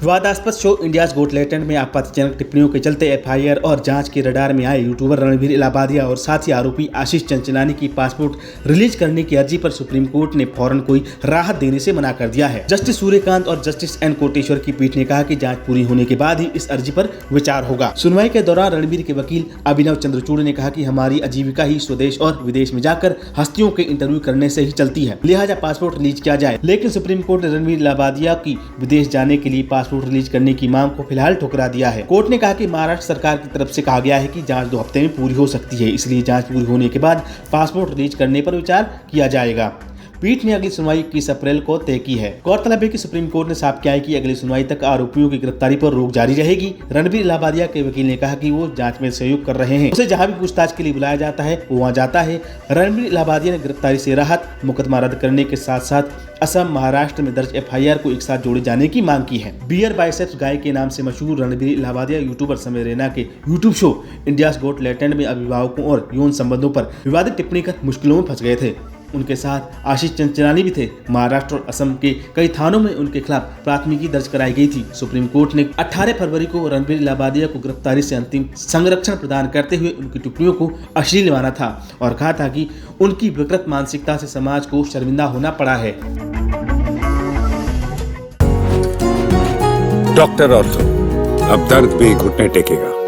विवादास्पद show India's गोट talent में आपत्तिजनक टिप्पणियों के चलते एफआईआर और जांच के रडार में आए यूट्यूबर रणबीर इलाहाबादिया और साथी आरोपी आशीष चंचलानी की पासपोर्ट रिलीज करने की अर्जी पर सुप्रीम कोर्ट ने फौरन कोई राहत देने से मना कर दिया है। जस्टिस सूर्यकांत और जस्टिस एन कोटेश्वर की पीठ ने कहा कि जांच पूरी होने के बाद ही इस अर्जी पर विचार होगा। सुनवाई के दौरान रणबीर के वकील अभिनव चंद्रचूड़ ने कहा कि हमारी आजीविका ही स्वदेश और विदेश में जाकर हस्तियों के इंटरव्यू करने से ही चलती है, लिहाजा पासपोर्ट रिलीज किया जाए। लेकिन सुप्रीम कोर्ट ने रणबीर इलाहाबादिया की विदेश जाने के लिए पासपोर्ट रिलीज करने की मांग को फिलहाल ठुकरा दिया है। कोर्ट ने कहा कि महाराष्ट्र सरकार की तरफ से कहा गया है कि जांच 2 हफ्ते में पूरी हो सकती है, इसलिए जांच पूरी होने के बाद पासपोर्ट रिलीज करने पर विचार किया जाएगा। पीठ ने अगली सुनवाई 21 अप्रैल को तय की है। गौरतलब है कि सुप्रीम कोर्ट ने साफ किया है कि अगली सुनवाई तक आरोपियों की गिरफ्तारी पर रोक जारी रहेगी। रणबीर इलाहाबादिया के वकील ने कहा कि वो जांच में सहयोग कर रहे हैं, उसे जहां भी पूछताछ के लिए बुलाया जाता है वो वहां जाता है। रणबीर इलाहाबादिया ने गिरफ्तारी से राहत, मुकदमा रद्द करने के साथ साथ असम, महाराष्ट्र में दर्ज एफआईआर को एक साथ जोड़े जाने की मांग की है। बियर बाइसेप्स गाय के नाम से मशहूर रणबीर इलाहाबादिया यूट्यूबर समय रैना के यूट्यूब शो इंडियाज गोट टैलेंट में अभिभावकों और यौन संबंधों पर विवादित टिप्पणी कर मुश्किलों में फंस गए थे। उनके साथ आशीष चंचलानी भी थे। महाराष्ट्र और असम के कई थानों में उनके खिलाफ प्राथमिकी दर्ज कराई गई थी। सुप्रीम कोर्ट ने 18 फरवरी को रणबीर इलाहाबादिया को गिरफ्तारी से अंतिम संरक्षण प्रदान करते हुए उनकी टिप्पणियों को अश्लील माना था और कहा था कि उनकी विकृत मानसिकता से समाज को शर्मिंदा होना पड़ा है। डॉक्टर ऑर्थो, अब दर्द भी घुटने टेकेगा।